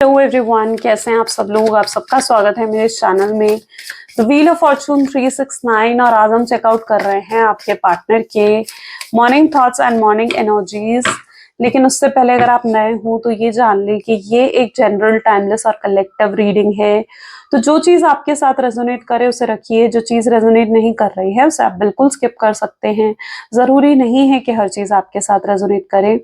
Hello everyone, कैसे हैं आप सब लोग। आप सबका स्वागत है मेरे चैनल में द व्हील ऑफ फॉर्चून 369। और आज हम चेकआउट कर रहे हैं आपके पार्टनर के morning thoughts and morning energies. लेकिन उससे पहले अगर आप नए हो तो ये जान लें कि ये एक जनरल, टाइमलेस और कलेक्टिव रीडिंग है। तो जो चीज आपके साथ रेजोनेट करे उसे रखिए, जो चीज रेजोनेट नहीं कर रही है उसे आप बिल्कुल स्किप कर सकते हैं। जरूरी नहीं है कि हर चीज आपके साथ रेजोनेट करे।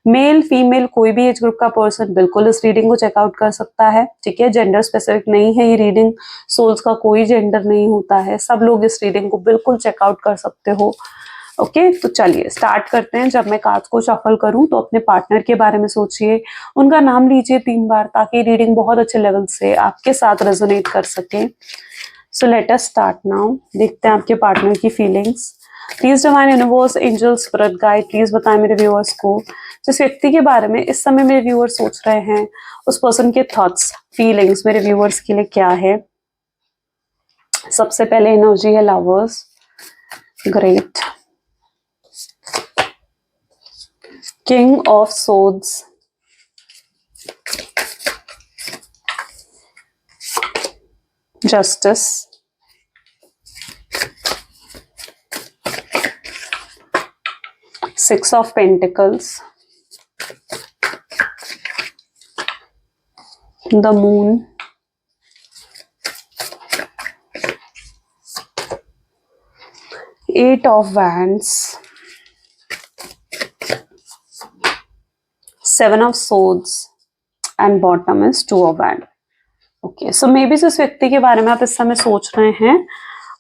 मेल फीमेल कोई भी एज ग्रुप का पर्सन बिल्कुल इस रीडिंग को चेकआउट कर सकता है। ठीक है, जेंडर स्पेसिफिक नहीं है ये रीडिंग, सोल्स का कोई जेंडर नहीं होता है, सब लोग इस रीडिंग को बिल्कुल चेकआउट कर सकते हो। ओके, तो चलिए स्टार्ट करते हैं। जब मैं कार्ड्स को शफल करूं तो अपने पार्टनर के बारे में सोचिए, उनका नाम लीजिए 3 बार, ताकि रीडिंग बहुत अच्छे लेवल से आपके साथ रेजोनेट कर सके। So let us start now. देखते हैं आपके पार्टनर की feelings. Please divine universe, angel, spirit guide, please बताएं मेरे व्यूअर्स को जिस व्यक्ति के बारे में इस समय मेरे व्यूअर्स सोच रहे हैं, उस पर्सन के थॉट्स, फीलिंग्स मेरे व्यूअर्स के लिए क्या है। सबसे पहले एनर्जी है lovers. Great. King of swords, justice, Six of Pentacles, the Moon, Eight of Wands, Seven of Swords, and bottom is Two of Wands. Okay, so maybe जिस व्यक्ति के बारे में आप इस समय सोच रहे हैं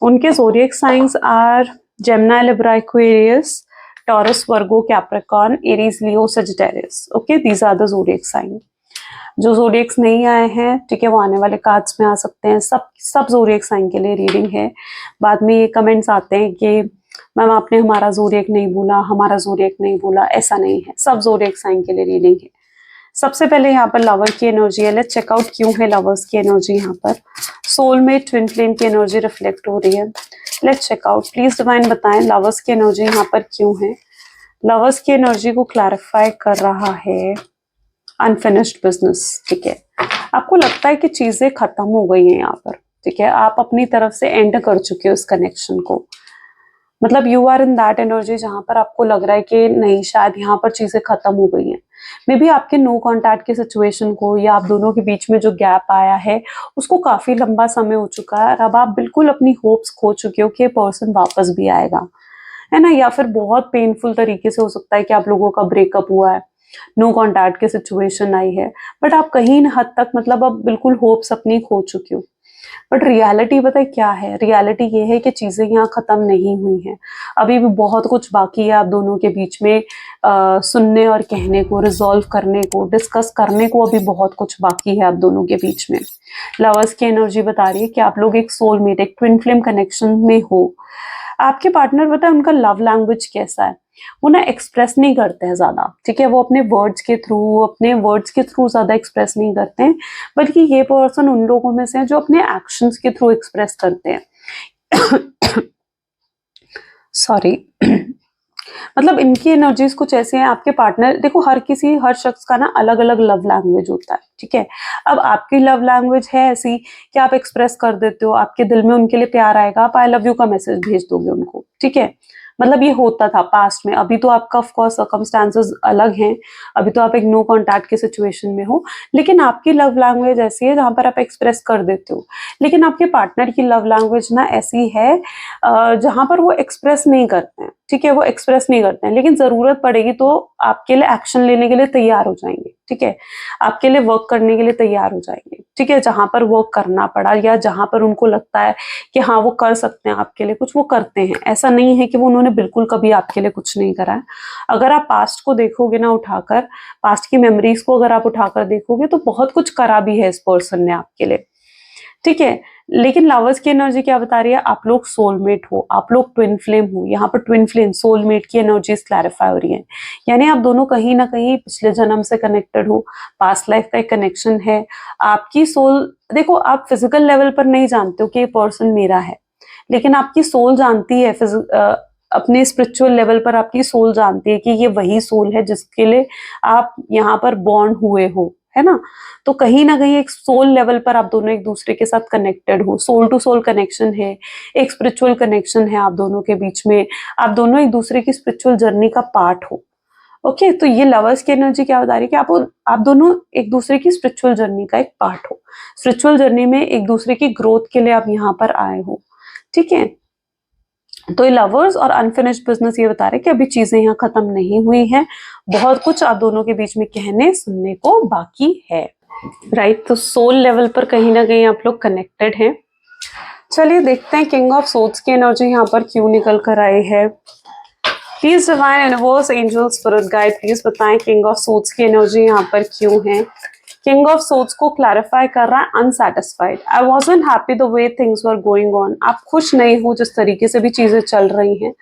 उनके zodiac signs are Gemini, Libra, Aquarius, Taurus, Virgo, Capricorn, Aries, Leo, Sagittarius. Okay, these are the zodiac sign. जो ज़ोडिएक्स नहीं आए हैं, ठीक है, वो आने वाले कार्ड्स में आ सकते हैं। सब ज़ोडिएक साइन के लिए रीडिंग है। बाद में ये कमेंट्स आते हैं कि मैम आपने हमारा ज़ोडिएक नहीं बोला, हमारा ज़ोडिएक नहीं बोला। ऐसा नहीं है, सब ज़ोडिएक साइन के लिए रीडिंग है। सबसे पहले यहाँ पर लवर की एनर्जी है। लेट्स चेकआउट क्यों है लवर्स की एनर्जी यहाँ पर। सोलमेट, ट्विन फ्लेम की एनर्जी रिफ्लेक्ट हो रही है। लेट्स चेकआउट, प्लीज डिवाइन बताएं लवर्स की एनर्जी यहाँ पर क्यों है। लवर्स की एनर्जी को क्लैरिफाई कर रहा है अनफिनिश्ड बिजनेस। ठीक है, आपको लगता है कि चीजें खत्म हो गई हैं यहाँ पर। ठीक है, आप अपनी तरफ से एंड कर चुके हो इस कनेक्शन को। मतलब you are in that energy जहां पर आपको लग रहा है कि नहीं, शायद यहाँ पर चीजें खत्म हो गई हैं। मे बी आपके नो कॉन्टैक्ट की सिचुएशन को या आप दोनों के बीच में जो गैप आया है उसको काफी लंबा समय हो चुका है और अब आप बिल्कुल अपनी होप्स खो चुके हो कि ये पर्सन वापस भी आएगा, है ना। या फिर बहुत पेनफुल तरीके से हो सकता है कि आप लोगों का ब्रेकअप हुआ है, नो कॉन्टैक्ट की सिचुएशन आई है, बट आप कहीं न हद तक मतलब अब बिल्कुल होप्स अपनी खो चुके हो। बट रियलिटी पता है क्या है, रियलिटी ये है कि चीजें यहाँ खत्म नहीं हुई हैं। अभी भी बहुत कुछ बाकी है आप दोनों के बीच में सुनने और कहने को, रिजॉल्व करने को, डिस्कस करने को अभी बहुत कुछ बाकी है आप दोनों के बीच में। लवर्स की एनर्जी बता रही है कि आप लोग एक सोलमेट, एक ट्विन फ्लेम कनेक्शन में हो। आपके पार्टनर पता है उनका लव लैंग्वेज कैसा है, वो ना एक्सप्रेस नहीं करते हैं ज्यादा। ठीक है, वो अपने वर्ड्स के थ्रू ज्यादा एक्सप्रेस नहीं करते हैं, बल्कि ये पर्सन उन लोगों में से है जो अपने एक्शंस के थ्रू एक्सप्रेस करते हैं। सॉरी। मतलब इनकी एनर्जीज कुछ ऐसे हैं। आपके पार्टनर, देखो हर शख्स का ना अलग अलग लव लैंग्वेज होता है। ठीक है, अब आपकी लव लैंग्वेज है ऐसी कि आप एक्सप्रेस कर देते हो, आपके दिल में उनके लिए प्यार आएगा, आप आई लव यू का मैसेज भेज दोगे उनको। ठीक है, मतलब ये होता था पास्ट में। अभी तो आपका ऑफ कोर्स सर्कमस्टांसेस अलग हैं, अभी तो आप एक नो कॉन्टैक्ट की सिचुएशन में हो, लेकिन आपकी लव लैंग्वेज ऐसी है जहां पर आप एक्सप्रेस कर देते हो। लेकिन आपके पार्टनर की लव लैंग्वेज ना ऐसी है जहां पर वो एक्सप्रेस नहीं करते हैं। ठीक है, वो एक्सप्रेस नहीं करते हैं, लेकिन जरूरत पड़ेगी तो आपके लिए एक्शन लेने के लिए तैयार हो जाएंगे। ठीक है, आपके लिए वर्क करने के लिए तैयार हो जाएंगे। ठीक है, जहां पर वर्क करना पड़ा या जहां पर उनको लगता है कि हाँ वो कर सकते हैं आपके लिए कुछ, वो करते हैं। ऐसा नहीं है कि वो उन्होंने बिल्कुल कभी आपके लिए कुछ नहीं करा है। अगर आप पास्ट को देखोगे ना उठाकर, पास्ट की मेमोरीज को अगर आप उठाकर देखोगे तो बहुत कुछ करा भी है इस पर्सन ने आपके लिए। ठीक है, लेकिन लवर्स की एनर्जी क्या बता रही है, आप लोग सोलमेट हो, आप लोग ट्विन फ्लेम हो। यहाँ पर ट्विन फ्लेम, सोलमेट की एनर्जीज क्लैरिफाई हो रही है, यानी आप दोनों कहीं ना कहीं पिछले जन्म से कनेक्टेड हो, पास्ट लाइफ का एक कनेक्शन है। आपकी सोल, देखो आप फिजिकल लेवल पर नहीं जानते हो कि ये पर्सन मेरा है, लेकिन आपकी सोल जानती है, अपने स्पिरिचुअल लेवल पर आपकी सोल जानती है कि ये वही सोल है जिसके लिए आप यहाँ पर बॉर्न हुए हो, है ना। तो कहीं ना कहीं एक सोल लेवल पर आप दोनों एक दूसरे के साथ कनेक्टेड हो, सोल टू सोल कनेक्शन है, एक स्पिरिचुअल कनेक्शन है आप दोनों के बीच में, आप दोनों एक दूसरे की स्पिरिचुअल जर्नी का पार्ट हो। ओके, तो ये लवर्स की एनर्जी क्या बता रही है कि आप दोनों एक दूसरे की स्पिरिचुअल जर्नी का एक पार्ट हो, स्पिरिचुअल जर्नी में एक दूसरे की ग्रोथ के लिए आप यहाँ पर आए हो। ठीक है, तो ये लवर्स और अनफिनिश्ड बिजनेस ये बता रहे हैं कि अभी चीजें यहाँ खत्म नहीं हुई हैं, बहुत कुछ आप दोनों के बीच में कहने सुनने को बाकी है। राइट, तो सोल लेवल पर कहीं ना कहीं आप लोग कनेक्टेड हैं। चलिए देखते हैं किंग ऑफ सोर्ड्स की एनर्जी यहाँ पर क्यों निकल कर आई है। Please divine universe angel spirit guide please बताएं किंग ऑफ सोर्ड्स की एनर्जी यहाँ पर क्यों है। किंग ऑफ सोर्ड्स को क्लैरिफाई कर रहा है unsatisfied, I wasn't happy the way things were going on. आप खुश नहीं हो जिस तरीके से भी चीजें चल रही हैं,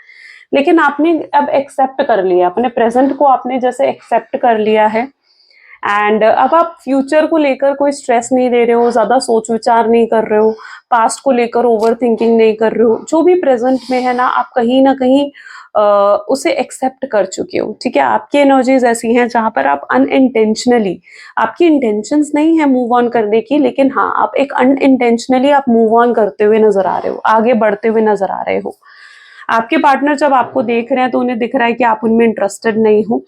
लेकिन आपने अब एक्सेप्ट कर लिया, अपने प्रेजेंट को आपने जैसे एक्सेप्ट कर लिया है। एंड अब आप फ्यूचर को लेकर कोई स्ट्रेस नहीं ले रहे हो, ज्यादा सोच विचार नहीं कर रहे हो, पास्ट को लेकर ओवर थिंकिंग नहीं कर रहे हो, जो भी प्रेजेंट में है ना आप कहीं ना कहीं उसे एक्सेप्ट कर चुके हो। ठीक है, आपकी एनर्जीज ऐसी हैं जहां पर आप अनइंटेंशनली, आपकी इंटेंशंस नहीं है मूव ऑन करने की, लेकिन हाँ आप एक अनइंटेंशनली आप मूव ऑन करते हुए नजर आ रहे हो, आगे बढ़ते हुए नजर आ रहे हो। आपके पार्टनर जब आपको देख रहे हैं तो उन्हें दिख रहा है कि आप उनमें इंटरेस्टेड नहीं हो।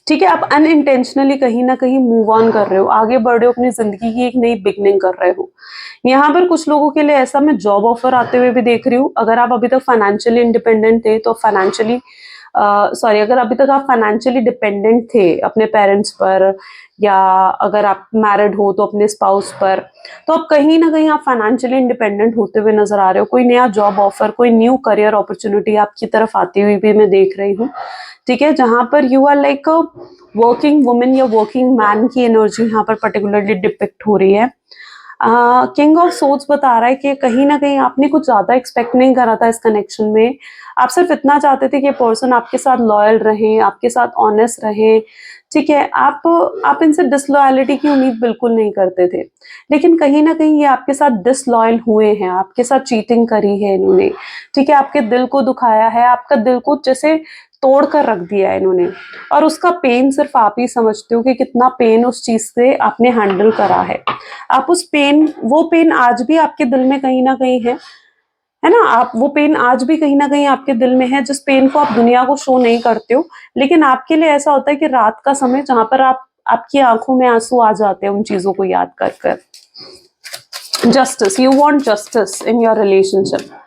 ठीक है, आप अनइंटेंशनली कहीं ना कहीं मूव ऑन कर रहे हो, आगे बढ़ रहे हो, अपनी जिंदगी की एक नई बिगनिंग कर रहे हो। यहाँ पर कुछ लोगों के लिए ऐसा मैं जॉब ऑफर आते हुए भी देख रही हूँ। अगर आप अभी तक फाइनेंशियली इंडिपेंडेंट थे तो फाइनेंशियली अगर अभी तक आप फाइनेंशियली डिपेंडेंट थे अपने पेरेंट्स पर, या अगर आप मैरिड हो तो अपने स्पाउस पर, तो अब कहीं ना कहीं आप फाइनेंशियली इंडिपेंडेंट होते हुए नजर आ रहे हो। कोई नया जॉब ऑफर, कोई न्यू करियर अपॉर्चुनिटी आपकी तरफ आती हुई भी मैं देख रही हूँ। ठीक है, जहां पर you are like a working women या वर्किंग मैन की एनर्जी यहाँ पर पर्टिकुलरली डिपिक्ट हो रही है। किंग ऑफ सोर्ड्स बता रहा है कि कहीं ना कहीं आपने कुछ ज्यादा एक्सपेक्ट नहीं करा था इस कनेक्शन में। आप सिर्फ इतना चाहते थे कि पर्सन आपके साथ लॉयल रहे, आपके साथ ऑनेस्ट रहे। ठीक है, आप इनसे डिसलॉयलिटी की उम्मीद बिल्कुल नहीं करते थे, लेकिन कहीं ना कहीं ये आपके साथ डिसलॉयल हुए हैं, आपके साथ चीटिंग करी है इन्होंने। ठीक है, आपके दिल को दुखाया है, आपका दिल को जैसे तोड़ कर रख दिया है इन्होंने, और उसका पेन सिर्फ आप ही समझते हो कि कितना पेन उस चीज से आपने हैंडल करा है। आप उस पेन, वो पेन आज भी आपके दिल में कहीं ना कहीं है ना। आप वो पेन आज भी कहीं ना कहीं आपके दिल में है, जिस पेन को आप दुनिया को शो नहीं करते हो, लेकिन आपके लिए ऐसा होता है कि रात का समय जहां पर आपकी आंखों में आंसू आ जाते हैं उन चीजों को याद कर कर। Justice, you want justice in your relationship.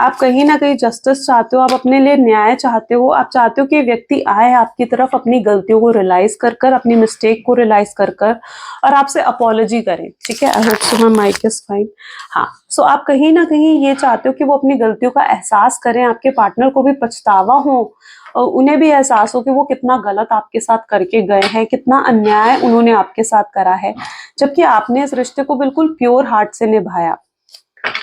आप कहीं ना कहीं जस्टिस चाहते हो, आप अपने लिए न्याय चाहते हो, आप चाहते हो कि व्यक्ति आए आपकी तरफ, अपनी गलतियों को रियलाइज कर कर, अपनी मिस्टेक को रियलाइज कर कर, और आपसे अपॉलॉजी करें। ठीक है, I hope so my mic is fine. हाँ, सो आप कहीं ना कहीं ये चाहते हो कि वो अपनी गलतियों का एहसास करें, आपके पार्टनर को भी पछतावा हो, और उन्हें भी एहसास हो कि वो कितना गलत आपके साथ करके गए हैं, कितना अन्याय उन्होंने आपके साथ करा है, जबकि आपने इस रिश्ते को बिल्कुल प्योर हार्ट से निभाया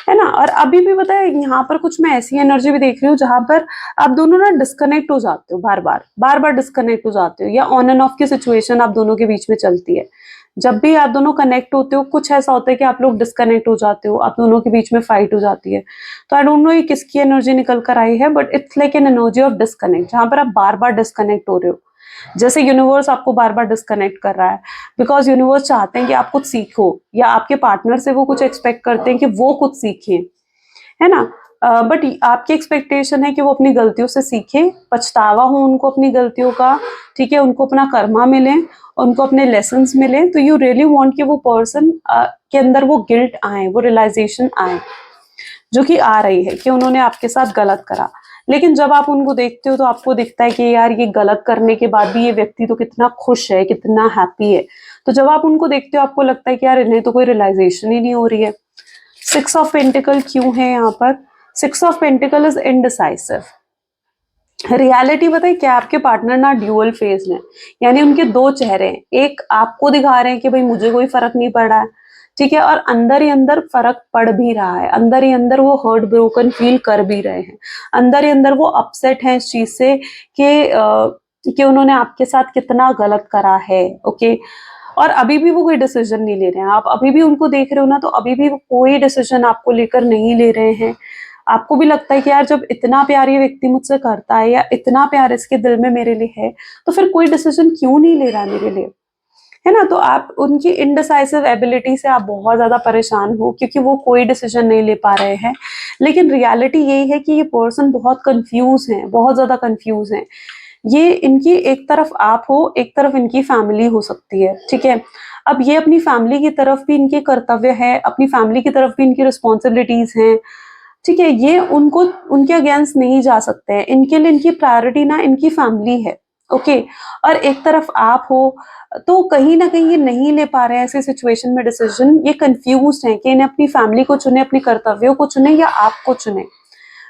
है ना। और अभी भी पता है यहाँ पर कुछ मैं ऐसी एनर्जी भी देख रही हूँ जहां पर आप दोनों ना डिस्कनेक्ट हो जाते हो, बार बार डिस्कनेक्ट हो जाते हो, या ऑन एंड ऑफ की सिचुएशन आप दोनों के बीच में चलती है। जब भी आप दोनों कनेक्ट होते हो कुछ ऐसा होता है कि आप लोग डिस्कनेक्ट हो जाते हो, आप दोनों के बीच में फाइट हो जाती है। तो आई डोंट नो ये किसकी एनर्जी निकल कर आई है, but it's like an energy of disconnect, जहां पर आप बार बार डिस्कनेक्ट हो रहे हो। जैसे यूनिवर्स आपको बार बार डिस्कनेक्ट कर रहा है, बिकॉज यूनिवर्स चाहते हैं कि आप कुछ सीखो, या आपके पार्टनर से वो कुछ एक्सपेक्ट करते हैं कि वो कुछ सीखें, है ना। बट आपकी एक्सपेक्टेशन है कि वो अपनी गलतियों से सीखे, पछतावा हो उनको अपनी गलतियों का। ठीक है, उनको अपना कर्मा मिले, उनको अपने लेसन्स मिले। तो यू रियली वांट कि वो पर्सन के अंदर वो गिल्ट आए, वो रियलाइजेशन आए, जो कि आ रही है कि उन्होंने आपके साथ गलत करा। लेकिन जब आप उनको देखते हो तो आपको दिखता है कि यार ये गलत करने के बाद भी ये व्यक्ति तो कितना खुश है, कितना हैप्पी है। तो जब आप उनको देखते हो आपको लगता है कि यार इन्हें तो कोई रियलाइजेशन ही नहीं हो रही है। 6 ऑफ पेंटिकल क्यों है यहाँ पर? 6 of pentacle is indecisive. Reality बताइए क्या, आपके पार्टनर ना ड्यूअल फेज में, यानी उनके दो चेहरे हैं। एक आपको दिखा रहे हैं कि भाई मुझे कोई फर्क नहीं पड़ रहा है, ठीक है, और अंदर ही अंदर फर्क पड़ भी रहा है, अंदर ही अंदर वो हर्ट ब्रोकन फील कर भी रहे हैं, अंदर ही अंदर वो अपसेट हैं इस चीज से कि उन्होंने आपके साथ कितना गलत करा है। ओके, और अभी भी वो कोई डिसीजन नहीं ले रहे हैं। आप अभी भी उनको देख रहे हो ना, तो अभी भी वो कोई डिसीजन आपको लेकर नहीं ले रहे हैं। आपको भी लगता है कि यार जब इतना प्यार ये व्यक्ति मुझसे करता है, या इतना प्यार इसके दिल में मेरे लिए है, तो फिर कोई डिसीजन क्यों नहीं ले रहा है मेरे लिए। है ना। तो आप उनकी इनडिसाइसिव एबिलिटी से आप बहुत ज्यादा परेशान हो क्योंकि वो कोई डिसीजन नहीं ले पा रहे हैं। लेकिन रियलिटी यही है कि ये पर्सन बहुत कंफ्यूज है, बहुत ज्यादा कंफ्यूज है। ये इनकी एक तरफ आप हो, एक तरफ इनकी फैमिली हो सकती है, ठीक है। अब ये अपनी फैमिली की तरफ भी इनके कर्तव्य है, अपनी फैमिली की तरफ भी इनकी रिस्पॉन्सिबिलिटीज हैं, ठीक है। ये उनको उनके अगेंस्ट नहीं जा सकते हैं, इनके लिए इनकी प्रायोरिटी ना इनकी फैमिली है, ओके। और एक तरफ आप हो, तो कहीं ना कहीं ये नहीं ले पा रहे हैं ऐसी सिचुएशन में डिसीजन। ये कंफ्यूज हैं कि इन्हें अपनी फैमिली को चुने, अपने कर्तव्यों को चुने या आपको चुने,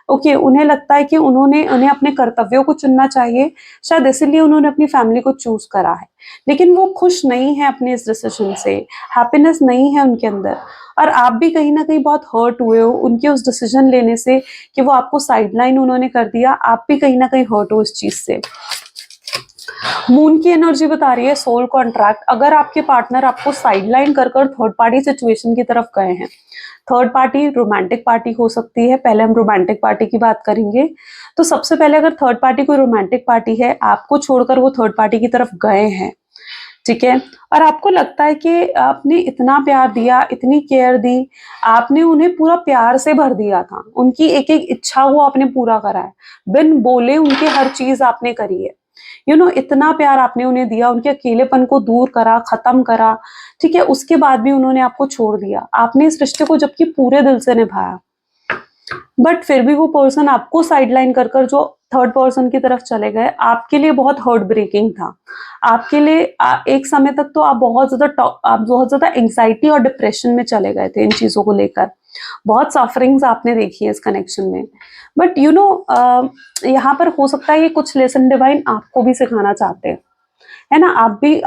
ओके। उन्हें लगता है कि उन्हें अपने कर्तव्यों को चुनना चाहिए, शायद इसीलिए उन्होंने अपनी फैमिली को चूज करा है। लेकिन वो खुश नहीं है अपने इस डिसीजन से, हैप्पीनेस नहीं है उनके अंदर। और आप भी कहीं ना कहीं बहुत हर्ट हुए हो उनके उस डिसीजन लेने से कि वो आपको साइडलाइन उन्होंने कर दिया। आप भी कहीं ना कहीं हर्ट हो इस चीज से। मून की एनर्जी बता रही है सोल कॉन्ट्रैक्ट। अगर आपके पार्टनर आपको साइडलाइन कर थर्ड पार्टी सिचुएशन की तरफ गए हैं, थर्ड पार्टी रोमांटिक पार्टी हो सकती है, पहले हम रोमांटिक पार्टी की बात करेंगे। तो सबसे पहले अगर थर्ड पार्टी कोई रोमांटिक पार्टी है, आपको छोड़कर वो थर्ड पार्टी की तरफ गए हैं, ठीक है। और आपको लगता है कि आपने इतना प्यार दिया, इतनी केयर दी, आपने उन्हें पूरा प्यार से भर दिया था, उनकी एक एक इच्छा को आपने पूरा करा है, बिन बोले उनके हर चीज आपने करी है, इतना प्यार आपने उन्हें दिया, उनके अकेलेपन को दूर करा, खत्म करा, ठीक है। उसके बाद भी उन्होंने आपको छोड़ दिया। आपने इस रिश्ते को जबकि पूरे दिल से निभाया, बट फिर भी वो पर्सन आपको साइडलाइन कर जो थर्ड पर्सन की तरफ चले गए, आपके लिए बहुत हर्ट ब्रेकिंग था। आपके लिए एक समय तक तो आप बहुत ज्यादा एंग्जाइटी और डिप्रेशन में चले गए थे इन चीजों को लेकर। बहुत सफरिंग्स आपने देखी है इस कनेक्शन में। बट यहाँ पर हो सकता है ये कुछ लेसन डिवाइन आपको भी सिखाना चाहते हैं, है ना।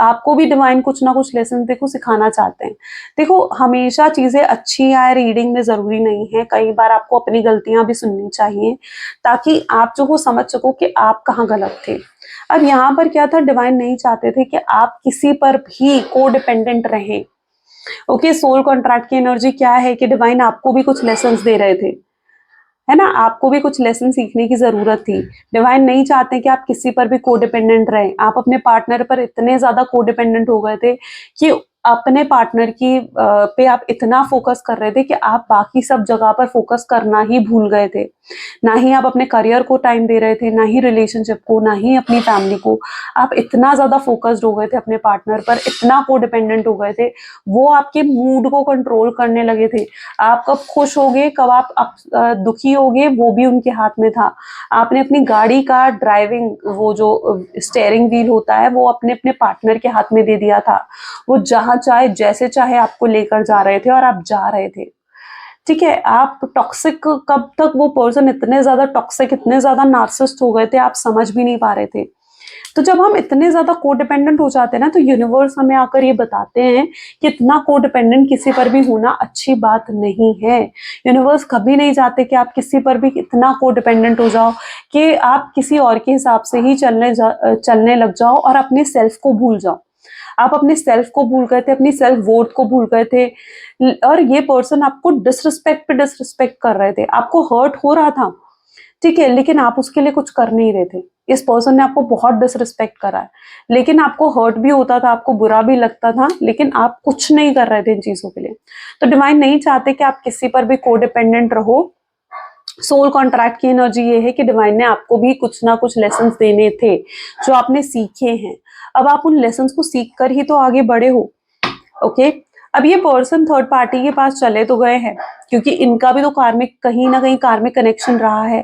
आपको भी डिवाइन कुछ ना कुछ लेसन देखो सिखाना चाहते हैं। देखो, हमेशा चीजें अच्छी आए रीडिंग में जरूरी नहीं है, कई बार आपको अपनी गलतियां भी सुननी चाहिए ताकि आप जो हो समझ सको कि आप कहाँ गलत थे। अब यहाँ पर क्या था, डिवाइन नहीं चाहते थे कि आप किसी पर भी को डिपेंडेंट रहें, ओके। सोल कॉन्ट्रैक्ट की एनर्जी क्या है कि डिवाइन आपको भी कुछ लेसन दे रहे थे, है ना। आपको भी कुछ लेसन सीखने की जरूरत थी। डिवाइन नहीं चाहते कि आप किसी पर भी कोडिपेंडेंट रहें। आप अपने पार्टनर पर इतने ज्यादा कोडिपेंडेंट हो गए थे कि अपने पार्टनर की पे आप इतना फोकस कर रहे थे कि आप बाकी सब जगह पर फोकस करना ही भूल गए थे। ना ही आप अपने करियर को टाइम दे रहे थे, ना ही रिलेशनशिप को, ना ही अपनी फैमिली को। आप इतना ज्यादा फोकस्ड हो गए थे अपने पार्टनर पर, इतना कोडिपेंडेंट हो गए थे, वो आपके मूड को कंट्रोल करने लगे थे। आप कब खुश होगे, कब आप दुखी होगे, वो भी उनके हाथ में था। आपने अपनी गाड़ी का ड्राइविंग, वो जो स्टेयरिंग व्हील होता है, वो अपने अपने पार्टनर के हाथ में दे दिया था। वो जहां चाहे जैसे चाहे आपको लेकर जा रहे थे और आप जा रहे थे, ठीक है। आप टॉक्सिक, कब तक वो पर्सन इतने ज्यादा टॉक्सिक, इतने ज्यादा नार्सिसिस्ट हो गए थे, आप समझ भी नहीं पा रहे थे। तो जब हम इतने ज्यादा कोडिपेंडेंट हो जाते हैं ना, तो यूनिवर्स हमें आकर ये बताते हैं कि इतना कोडिपेंडेंट किसी पर भी होना अच्छी बात नहीं है। यूनिवर्स कभी नहीं चाहते कि आप किसी पर भी इतना कोडिपेंडेंट हो जाओ कि आप किसी और के हिसाब से ही चलने लग जाओ और अपने सेल्फ को भूल जाओ। आप अपने सेल्फ को भूल गए थे, अपनी सेल्फ वर्थ को भूल गए थे। और ये पर्सन आपको डिसरिस्पेक्ट पे डिसरिस्पेक्ट कर रहे थे, आपको हर्ट हो रहा था, ठीक है, लेकिन आप उसके लिए कुछ कर नहीं रहे थे। इस पर्सन ने आपको बहुत डिसरिस्पेक्ट करा है, लेकिन आपको हर्ट भी होता था, आपको बुरा भी लगता था, लेकिन आप कुछ नहीं कर रहे थे इन चीजों के लिए। तो डिवाइन नहीं चाहते कि आप किसी पर भी कोडिपेंडेंट रहो। सोल कॉन्ट्रैक्ट की एनर्जी ये है कि डिवाइन ने आपको भी कुछ ना कुछ लेसन्स देने थे जो आपने सीखे हैं। अब आप उन लेसन्स को सीख कर ही तो आगे बढ़े हो, ओके। अब ये पर्सन थर्ड पार्टी के पास चले तो गए हैं क्योंकि इनका भी तो कार्मिक, कहीं ना कहीं कार्मिक कनेक्शन रहा है।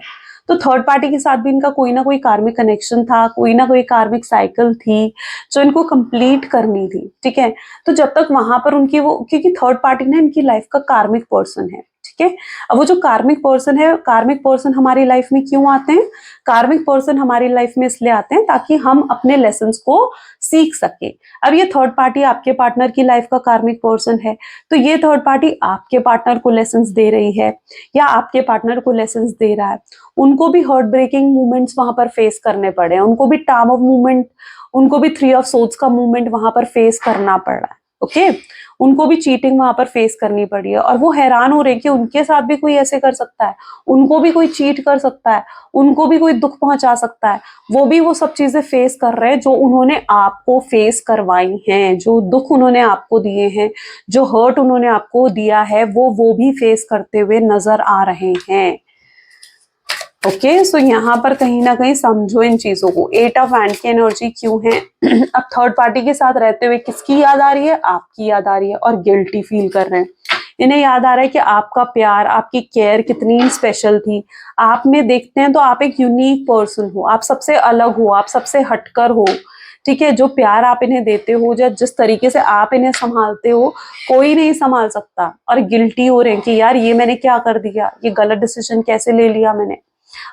तो थर्ड पार्टी के साथ भी इनका कोई ना कोई कार्मिक कनेक्शन था, कोई ना कोई कार्मिक साइकिल थी जो इनको कंप्लीट करनी थी, ठीक है। तो जब तक वहां पर उनकी वो, क्योंकि थर्ड पार्टी ना इनकी लाइफ का कार्मिक पर्सन है, ठीक है। अब वो जो कार्मिक पर्सन है, कार्मिक पर्सन हमारी लाइफ में क्यों आते हैं? कार्मिक पर्सन हमारी लाइफ में इसलिए आते हैं ताकि हम अपने लेसन्स को सीख सके। अब ये थर्ड पार्टी आपके पार्टनर की लाइफ का कार्मिक पर्सन है, तो ये थर्ड पार्टी आपके पार्टनर को लेसन्स दे रही है या आपके पार्टनर को लेसन्स दे रहा है। उनको भी हार्ट ब्रेकिंग मूवमेंट्स वहां पर फेस करने पड़े हैं, उनको भी टाम ऑफ मूवमेंट, उनको भी थ्री ऑफ सोर्ड्स का मूवमेंट वहां पर फेस करना पड़ रहा है, ओके उनको भी चीटिंग वहां पर फेस करनी पड़ी है और वो हैरान हो रहे हैं कि उनके साथ भी कोई ऐसे कर सकता है, उनको भी कोई चीट कर सकता है, उनको भी कोई दुख पहुंचा सकता है। वो भी वो सब चीजें फेस कर रहे हैं जो उन्होंने आपको फेस करवाई हैं, जो दुख उन्होंने आपको दिए हैं, जो हर्ट उन्होंने आपको दिया है, वो भी फेस करते हुए नजर आ रहे हैं। ओके सो यहाँ पर कहीं ना कहीं समझो इन चीजों को। 8 ऑफ हैंड की एनर्जी क्यों है? अब थर्ड पार्टी के साथ रहते हुए किसकी याद आ रही है? आपकी याद आ रही है और गिल्टी फील कर रहे हैं। इन्हें याद आ रहा है कि आपका प्यार, आपकी केयर कितनी स्पेशल थी। आप में देखते हैं तो आप एक यूनिक पर्सन हो, आप सबसे अलग हो, आप सबसे हटकर हो। ठीक है, जो प्यार आप इन्हें देते हो या जिस तरीके से आप इन्हें संभालते हो कोई नहीं संभाल सकता। और गिल्टी हो रहे हैं कि यार ये मैंने क्या कर दिया, ये गलत डिसीजन कैसे ले लिया मैंने।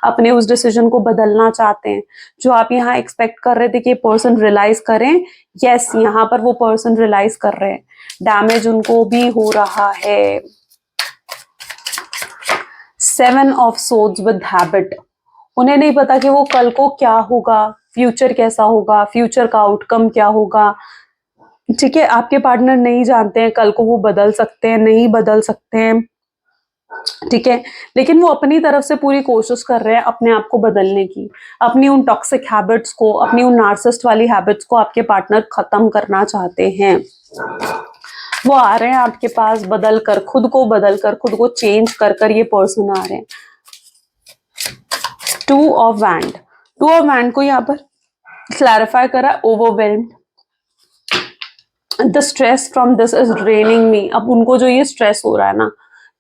अपने उस डिसीजन को बदलना चाहते हैं। जो आप यहाँ एक्सपेक्ट कर रहे थे कि पर्सन रियलाइज करें, यस यहाँ पर वो पर्सन रियलाइज कर रहे हैं। डैमेज उनको भी हो रहा है। 7 ऑफ सोर्ड्स विद हैबिट। उन्हें नहीं पता कि वो कल को क्या होगा, फ्यूचर कैसा होगा, फ्यूचर का आउटकम क्या होगा। ठीक है, आपके पार्टनर नहीं जानते हैं कल को वो बदल सकते हैं, नहीं बदल सकते हैं। ठीक है, लेकिन वो अपनी तरफ से पूरी कोशिश कर रहे हैं अपने आप को बदलने की, अपनी उन टॉक्सिक हैबिट्स को, अपनी उन नार्सिसिस्ट वाली हैबिट्स को आपके पार्टनर खत्म करना चाहते हैं। वो आ रहे हैं आपके पास बदल कर, खुद को चेंज कर कर ये पर्सन आ रहे हैं। 2 ऑफ वैंड। 2 ऑफ वैंड को यहाँ पर क्लैरिफाई करा, overwhelmed. The stress from this is draining me. अब उनको जो ये स्ट्रेस हो रहा है ना,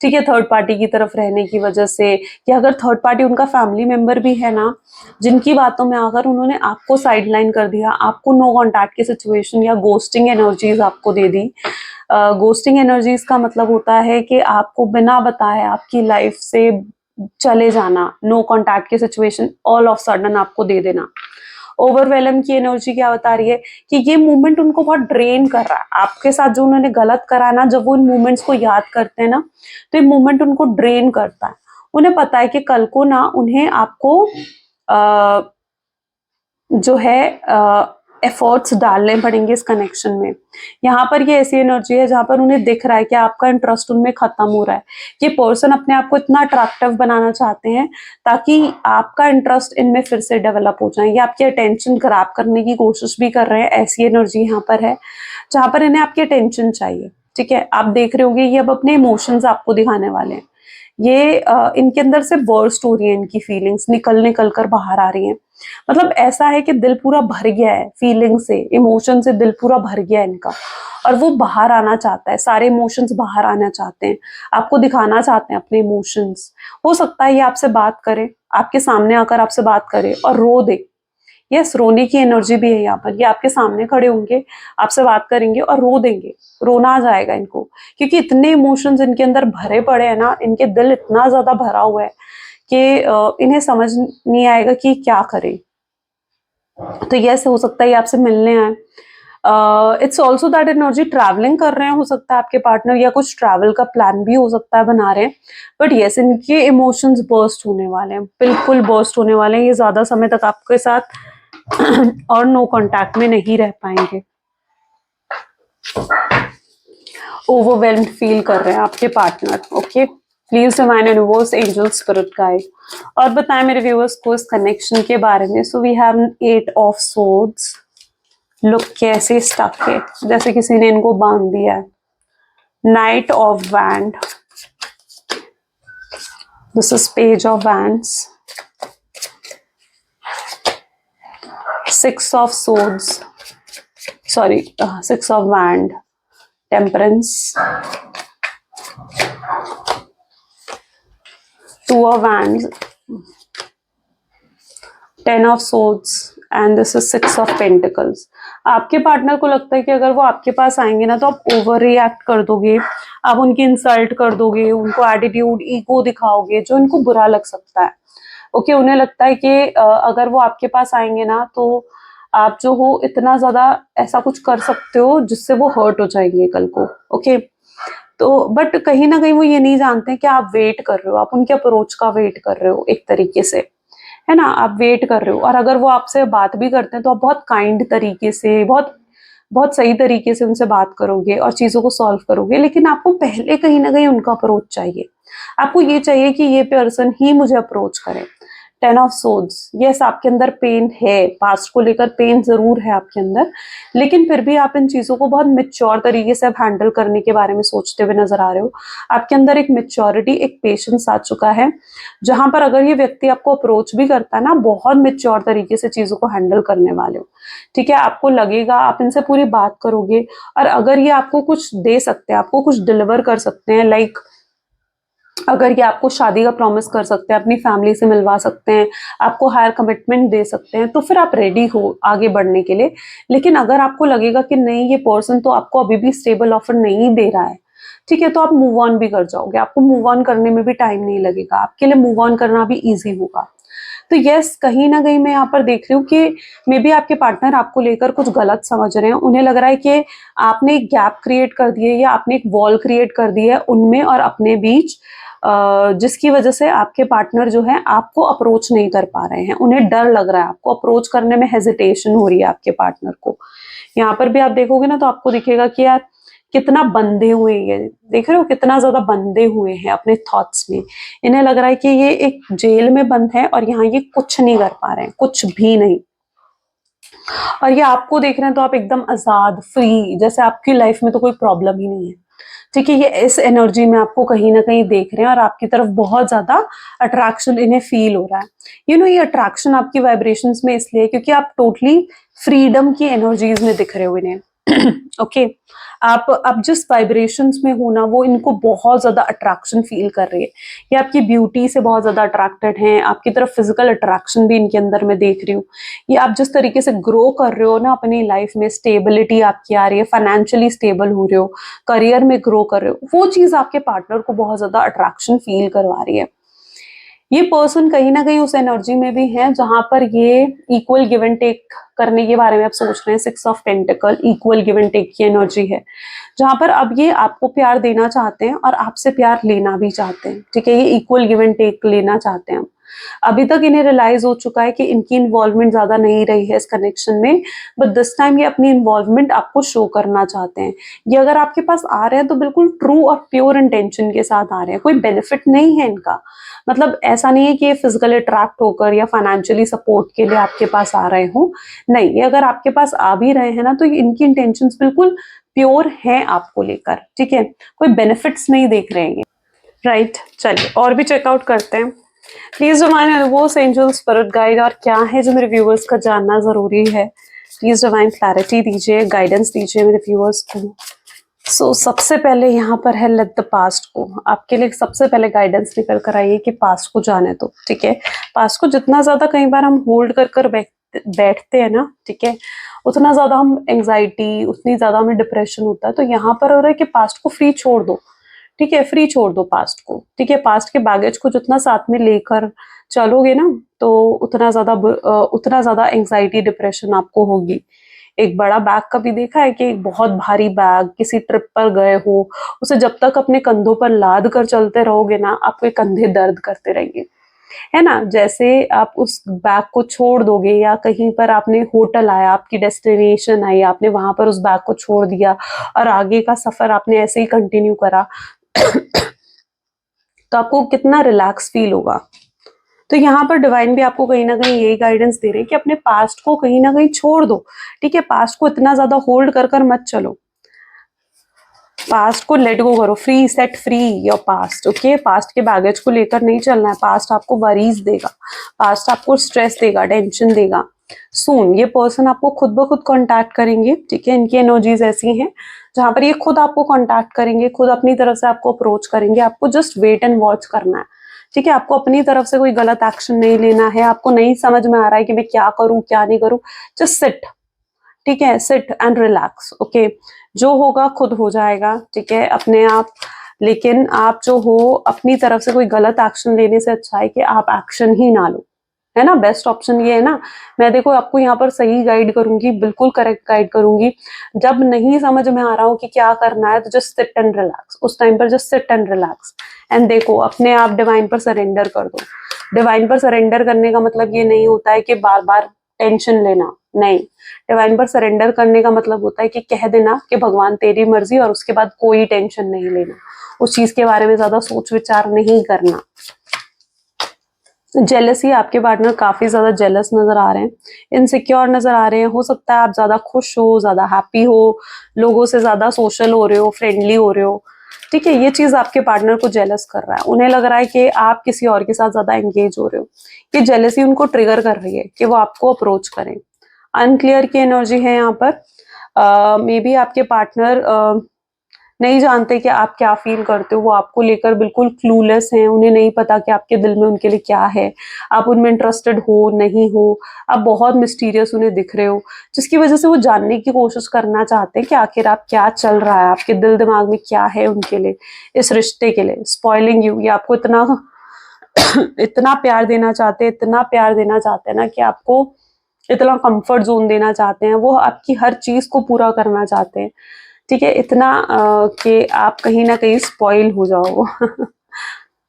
ठीक है, थर्ड पार्टी की तरफ रहने की वजह से, या अगर थर्ड पार्टी उनका फैमिली मेंबर भी है ना, जिनकी बातों में अगर उन्होंने आपको साइडलाइन कर दिया, आपको नो कॉन्टैक्ट की सिचुएशन या गोस्टिंग एनर्जीज आपको दे दी। गोस्टिंग एनर्जीज का मतलब होता है कि आपको बिना बताए आपकी लाइफ से चले जाना, नो कॉन्टैक्ट की सिचुएशन ऑल ऑफ सडन आपको दे देना। ओवरवेलम की एनर्जी क्या बता रही है कि ये मूवमेंट उनको बहुत ड्रेन कर रहा है। आपके साथ जो उन्होंने गलत करा है ना, जब वो इन मूवमेंट्स को याद करते हैं ना, तो ये मूवमेंट उनको ड्रेन करता है। उन्हें पता है कि कल को ना उन्हें आपको जो है एफर्ट्स डालने पड़ेंगे इस कनेक्शन में। यहाँ पर ये ऐसी एनर्जी है जहाँ पर उन्हें दिख रहा है कि आपका इंटरेस्ट उनमें खत्म हो रहा है। ये पर्सन अपने आप को इतना अट्रैक्टिव बनाना चाहते हैं ताकि आपका इंटरेस्ट इनमें फिर से डेवलप हो जाए। ये आपकी अटेंशन ग्रैब करने की कोशिश भी कर रहे हैं। ऐसी एनर्जी यहाँ पर है जहाँ पर इन्हें आपकी अटेंशन चाहिए। ठीक है, आप देख रहे होंगे ये अब अपने इमोशंस आपको दिखाने वाले हैं। ये इनके अंदर से बर्स्ट हो रही है, इनकी फीलिंग्स निकल कर बाहर आ रही हैं। मतलब ऐसा है कि दिल पूरा भर गया है फीलिंग से, इमोशन से दिल पूरा भर गया है इनका, और वो बाहर आना चाहता है। सारे इमोशंस बाहर आना चाहते हैं, आपको दिखाना चाहते हैं अपने इमोशंस। हो सकता है ये आपसे बात करे, आपके सामने आकर आपसे बात करे और रो दे। यस, रोने की एनर्जी भी है यहाँ पर। ये आपके सामने खड़े होंगे, आपसे बात करेंगे और रो देंगे, रोना आ जाएगा इनको, क्योंकि इतने इमोशंस इनके अंदर भरे पड़े हैं ना, इनके दिल इतना ज्यादा भरा हुआ है कि इन्हें समझ नहीं आएगा कि क्या करें। तो यस, हो सकता है ये आपसे मिलने आए। It's also that energy travelling कर रहे हैं, हो सकता है आपके पार्टनर, या कुछ ट्रैवल का प्लान भी हो सकता है बना रहे हैं। बट यस, इनके इमोशंस बर्स्ट होने वाले हैं, बिल्कुल बर्स्ट होने वाले हैं। ये ज्यादा समय तक आपके साथ और नो कांटेक्ट में नहीं रह पाएंगे। ओवरवेल्म्ड फील कर रहे हैं आपके partner. Okay, please divine universe, angel, spirit guide, और बताएं मेरे व्यूअर्स को इस कनेक्शन के बारे में। So we have 8 of swords. Look कैसे स्टक है, जैसे किसी ने इनको बांध दिया है। Knight of wand, this is page of wands. 6 of swords, sorry 6 of wand, temperance, 2 of wands, 10 of swords, and this is 6 of pentacles. आपके पार्टनर को लगता है कि अगर वो आपके पास आएंगे ना तो आप ओवर रिएक्ट कर दोगे, आप उनकी इंसल्ट कर दोगे, उनको एटीट्यूड, ईगो दिखाओगे जो इनको बुरा लग सकता है। ओके, उन्हें लगता है कि अगर वो आपके पास आएंगे ना तो आप जो हो इतना ज्यादा ऐसा कुछ कर सकते हो जिससे वो हर्ट हो जाएंगे कल को। ओके, तो बट कहीं ना कहीं वो ये नहीं जानते कि आप वेट कर रहे हो, आप उनके अप्रोच का वेट कर रहे हो एक तरीके से, है ना, आप वेट कर रहे हो। और अगर वो आपसे बात भी करते हैं तो आप बहुत काइंड तरीके से, बहुत बहुत सही तरीके से उनसे बात करोगे और चीज़ों को सॉल्व करोगे, लेकिन आपको पहले कहीं न कहीं उनका अप्रोच चाहिए। आपको ये चाहिए कि ये पर्सन ही मुझे अप्रोच करे। 10 ऑफ सोर्ड्स, यस आपके अंदर पेन है, पास्ट को लेकर पेन ज़रूर है आपके अंदर, लेकिन फिर भी आप इन चीज़ों को बहुत मैच्योर तरीके से आप हैंडल करने के बारे में सोचते हुए नज़र आ रहे हो। आपके अंदर एक मैच्योरिटी, एक पेशेंस आ चुका है, जहाँ पर अगर ये व्यक्ति आपको अप्रोच भी करता है ना, बहुत मैच्योर तरीके से चीज़ों को हैंडल करने वाले हो, ठीक है? आपको लगेगा आप इनसे पूरी बात करोगे और अगर ये आपको कुछ दे सकते हैं, आपको कुछ डिलीवर कर सकते हैं, लाइक अगर ये आपको शादी का प्रॉमिस कर सकते हैं, अपनी फैमिली से मिलवा सकते हैं, आपको हायर कमिटमेंट दे सकते हैं, तो फिर आप रेडी हो आगे बढ़ने के लिए। लेकिन अगर आपको लगेगा कि नहीं, ये पर्सन तो आपको अभी भी स्टेबल ऑफर नहीं दे रहा है, ठीक है, तो आप मूव ऑन भी कर जाओगे। आपको मूव ऑन करने में भी टाइम नहीं लगेगा, आपके लिए मूव ऑन करना भी ईजी होगा। तो यस, कहीं ना कहीं मैं यहाँ पर देख रही हूँ कि मे बी आपके पार्टनर आपको लेकर कुछ गलत समझ रहे हैं। उन्हें लग रहा है कि आपने एक गैप क्रिएट कर दी है या आपने एक वॉल क्रिएट कर दी है उनमें और अपने बीच, जिसकी वजह से आपके पार्टनर जो है आपको अप्रोच नहीं कर पा रहे हैं। उन्हें डर लग रहा है, आपको अप्रोच करने में हेजिटेशन हो रही है आपके पार्टनर को। यहाँ पर भी आप देखोगे ना तो आपको दिखेगा कि यार कितना बंधे हुए हैं, ये देख रहे हो कितना ज्यादा बंधे हुए हैं अपने थॉट्स में। इन्हें लग रहा है कि ये एक जेल में बंद है और यहाँ ये कुछ नहीं कर पा रहे हैं, कुछ भी नहीं। और ये आपको देख रहे हैं तो आप एकदम आजाद, फ्री, जैसे आपकी लाइफ में तो कोई प्रॉब्लम ही नहीं है, ठीक है? ये इस एनर्जी में आपको कहीं ना कहीं देख रहे हैं और आपकी तरफ बहुत ज्यादा अट्रैक्शन इन्हें फील हो रहा है। ये अट्रैक्शन आपकी वाइब्रेशंस में इसलिए क्योंकि आप टोटली फ्रीडम की एनर्जीज में दिख रहे हो इन्हें। ओके आप जिस वाइब्रेशंस में हो ना, वो इनको बहुत ज्यादा अट्रैक्शन फील कर रही है। ये आपकी ब्यूटी से बहुत ज्यादा अट्रैक्टेड हैं, आपकी तरफ फिजिकल अट्रैक्शन भी इनके अंदर मैं देख रही हूँ। ये आप जिस तरीके से ग्रो कर रहे हो ना अपनी लाइफ में, स्टेबिलिटी आपकी आ रही है, फाइनेंशियली स्टेबल हो रहे हो, करियर में ग्रो कर रहे हो, वो चीज आपके पार्टनर को बहुत ज्यादा अट्रैक्शन फील करवा रही है। ये पर्सन कहीं ना कहीं उस एनर्जी में भी है जहां पर ये इक्वल गिव एंड टेक करने के बारे में आप सोच रहे हैं। 6 of pentacle equal give and take की एनर्जी है, जहां पर अब ये आपको प्यार देना चाहते हैं और आपसे प्यार लेना भी चाहते हैं, ठीक है? ये इक्वल गिव एंड टेक लेना चाहते हैं। अभी तक इन्हें रियलाइज हो चुका है कि इनकी इन्वॉल्वमेंट ज्यादा नहीं रही है इस कनेक्शन में, बट दिस टाइम ये अपनी इन्वॉल्वमेंट आपको शो करना चाहते हैं। ये अगर आपके पास आ रहे हैं तो बिल्कुल ट्रू और प्योर इंटेंशन के साथ आ रहे हैं, कोई बेनिफिट नहीं है इनका। मतलब ऐसा नहीं है कि ये फिजिकली अट्रैक्ट होकर या फाइनेंशियली सपोर्ट के लिए आपके पास आ रहे हो, नहीं, ये अगर आपके पास आ भी रहे हैं ना तो इनकी इंटेंशंस बिल्कुल प्योर हैं आपको लेकर, ठीक है? कोई बेनिफिट्स नहीं देख रहे हैं, राइट? चलिए और भी चेकआउट करते हैं। Please divine universe, angel, spirit guide, और क्या है जो मेरे व्यूअर्स का जानना जरूरी है। प्लीज डिवाइन क्लैरिटी दीजिए, गाइडेंस दीजिए मेरे व्यूअर्स को। सबसे पहले यहाँ पर है लेट द पास्ट को, आपके लिए सबसे पहले गाइडेंस निकल कर आई है कि पास्ट को जाने दो, ठीक है? पास्ट को जितना ज्यादा कई बार हम होल्ड कर बैठते हैं ना, ठीक है, उतना ज्यादा हम एंग्जाइटी, उतनी ज्यादा हमें डिप्रेशन होता है। तो यहाँ पर हो रहा है कि पास्ट को फ्री छोड़ दो, ठीक है? फ्री छोड़ दो पास्ट को, ठीक है? पास्ट के बैगेज को जितना साथ में लेकर चलोगे ना, तो उतना ज्यादा एंग्जाइटी, डिप्रेशन आपको होगी। एक बड़ा बैग कभी देखा है कि एक बहुत भारी बैग किसी ट्रिप पर गए हो, उसे जब तक अपने कंधों पर लाद कर चलते रहोगे ना, आपके कंधे दर्द करते रहेंगे, है ना? जैसे आप उस बैग को छोड़ दोगे या कहीं पर आपने होटल आया, आपकी डेस्टिनेशन आई, आपने वहां पर उस बैग को छोड़ दिया और आगे का सफर आपने ऐसे ही कंटिन्यू करा, तो आपको कितना रिलैक्स फील होगा। तो यहाँ पर डिवाइन भी आपको कहीं ना कहीं यही गाइडेंस दे रहे हैं कि अपने पास्ट को कहीं ना कहीं छोड़ दो, ठीक है? पास्ट को इतना ज्यादा होल्ड कर मत चलो, पास्ट को लेट गो करो, free, set free your past, okay? Past के बैगेज को लेकर नहीं चलना है। पास्ट आपको वरीज देगा, पास्ट आपको स्ट्रेस देगा, टेंशन देगा। सून ये पर्सन आपको खुद ब खुद कांटेक्ट करेंगे, ठीक है? इनकी एनर्जीज ऐसी हैं जहां पर ये खुद आपको कांटेक्ट करेंगे, खुद अपनी तरफ से आपको अप्रोच करेंगे। आपको जस्ट वेट एंड वॉच करना है, ठीक है? आपको अपनी तरफ से कोई गलत एक्शन नहीं लेना है। आपको नहीं समझ में आ रहा है कि मैं क्या करूं क्या नहीं करूं, जस्ट सिट, ठीक है? Sit and relax, okay? जो होगा खुद हो जाएगा, ठीक है, अपने आप। लेकिन आप जो हो अपनी तरफ से कोई गलत एक्शन लेने से अच्छा है कि आप एक्शन ही ना लो, है ना? बेस्ट ऑप्शन ये है ना। मैं देखो आपको यहाँ पर सही गाइड करूंगी, बिल्कुल करेक्ट गाइड करूंगी। जब नहीं समझ में आ रहा हो कि क्या करना है तो जस्ट सिट एंड रिलैक्स, उस टाइम पर just sit and relax and देखो, अपने आप डिवाइन पर सरेंडर कर दो। डिवाइन पर सरेंडर करने का मतलब ये नहीं होता है कि बार बार टेंशन लेना, नहीं। डिवाइन पर सरेंडर करने का मतलब होता है कि कह देना कि भगवान तेरी मर्जी, और उसके बाद कोई टेंशन नहीं लेना, उस चीज के बारे में ज्यादा सोच विचार नहीं करना। जेलसी, आपके पार्टनर काफी ज्यादा जेलस नजर आ रहे हैं, इनसिक्योर नजर आ रहे हैं। हो सकता है आप ज्यादा खुश हो, ज्यादा हैप्पी हो, लोगों से ज्यादा सोशल हो रहे हो, फ्रेंडली हो रहे हो, ठीक है। ये चीज आपके पार्टनर को जेलस कर रहा है। उन्हें लग रहा है कि आप किसी और के साथ ज्यादा एंगेज हो रहे हो। ये जेलसी उनको ट्रिगर कर रही है कि वो आपको अप्रोच करें। अनक्लियर की एनर्जी है यहाँ पर। मे बी आपके पार्टनर नहीं जानते कि आप क्या फील करते हो, वो आपको लेकर बिल्कुल क्लूलेस हैं, उन्हें नहीं पता कि आपके दिल में उनके लिए क्या है, आप उनमें इंटरेस्टेड हो नहीं हो, आप बहुत मिस्टीरियस उन्हें दिख रहे हो, जिसकी वजह से वो जानने की कोशिश करना चाहते हैं कि आखिर आप क्या चल रहा है, आपके दिल दिमाग में क्या है उनके लिए, इस रिश्ते के लिए। स्पॉइलिंग यू, ये आपको इतना इतना प्यार देना चाहते हैं, इतना प्यार देना चाहते हैं ना कि आपको इतना कंफर्ट जोन देना चाहते हैं, वो आपकी हर चीज को पूरा करना चाहते हैं, ठीक है। इतना कि आप कहीं ना कहीं स्पॉइल हो जाओ।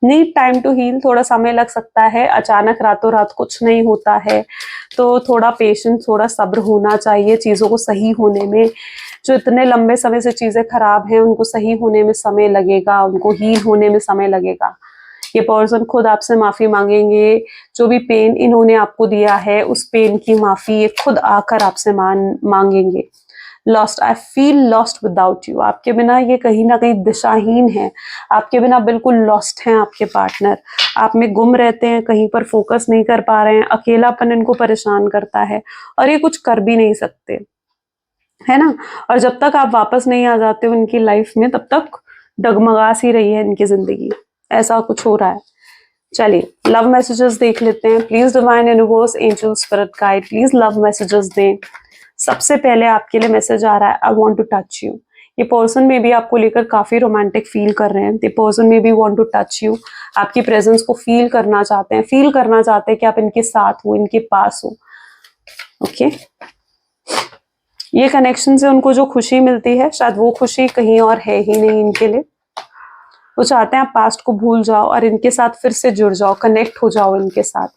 नीड टाइम टू हील, थोड़ा समय लग सकता है, अचानक रातों रात कुछ नहीं होता है, तो थोड़ा पेशेंस, थोड़ा सब्र होना चाहिए चीज़ों को सही होने में। जो इतने लंबे समय से चीज़ें खराब हैं उनको सही होने में समय लगेगा, उनको हील होने में समय लगेगा। ये पर्सन खुद आपसे माफ़ी मांगेंगे, जो भी पेन इन्होंने आपको दिया है उस पेन की माफ़ी ये खुद आकर आपसे मांगेंगे। Lost, I feel lost without you, आपके बिना ये कहीं ना कहीं दिशाहीन है, आपके बिना बिल्कुल लॉस्ट हैं आपके पार्टनर, आप में गुम रहते हैं, कहीं पर फोकस नहीं कर पा रहे हैं, अकेलापन इनको परेशान करता है और ये कुछ कर भी नहीं सकते, है ना। और जब तक आप वापस नहीं आ जाते हो इनकी लाइफ में तब तक डगमगा सी रही है इनकी जिंदगी, ऐसा कुछ हो रहा है। चलिए लव मैसेजेस देख लेते हैं। Please divine universe, angel, spirit guide, please love messages दें। सबसे पहले आपके लिए मैसेज आ रहा है, I want to touch you. ये पर्सन में भी आपको लेकर काफी रोमांटिक फील कर रहे हैं। ये पर्सन में भी वांट टू टच यू, आपकी प्रेजेंस को फील करना चाहते हैं, फील करना चाहते हैं कि आप इनके साथ हो, इनके पास हो। ओके, ये कनेक्शन से उनको जो खुशी मिलती है शायद वो खुशी कहीं और है ही नहीं इनके लिए। वो चाहते हैं आप पास्ट को भूल जाओ और इनके साथ फिर से जुड़ जाओ, कनेक्ट हो जाओ इनके साथ।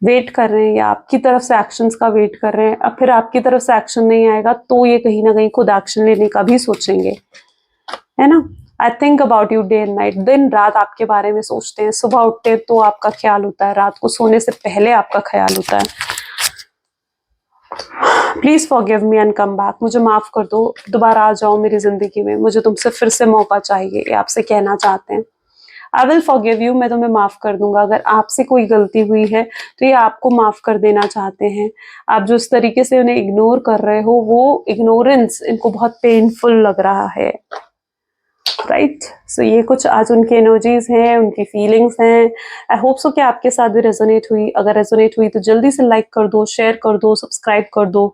वेट कर रहे हैं या आपकी तरफ से एक्शंस का वेट कर रहे हैं। अब फिर आपकी तरफ से एक्शन नहीं आएगा तो ये कहीं ना कहीं खुद एक्शन लेने का भी सोचेंगे, है ना। I think about you day and night, दिन रात आपके बारे में सोचते हैं। सुबह उठते हैं तो आपका ख्याल होता है, रात को सोने से पहले आपका ख्याल होता है। Please forgive me and come back, मुझे माफ कर दो, दोबारा आ जाओ मेरी जिंदगी में, मुझे तुमसे फिर से मौका चाहिए, ये आपसे कहना चाहते हैं। आई विल फॉरगिव यू, मैं तुम्हें माफ कर दूंगा। अगर आपसे कोई गलती हुई है तो ये आपको माफ कर देना चाहते हैं। आप जो इस तरीके से उन्हें इग्नोर कर रहे हो वो इग्नोरेंस इनको बहुत पेनफुल लग रहा है, राइट। सो ये कुछ आज उनकी एनर्जीज हैं, उनकी फीलिंग्स हैं। आई होप सो कि आपके साथ भी रेजोनेट हुई। अगर रेजोनेट हुई तो जल्दी से लाइक कर दो, शेयर कर दो, सब्सक्राइब कर दो,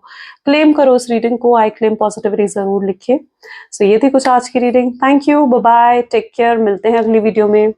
क्लेम करो इस रीडिंग को, आई क्लेम पॉजिटिविटी जरूर लिखिए। सो ये थी कुछ आज की reading. Thank you, bye bye, take care, मिलते हैं अगली वीडियो में।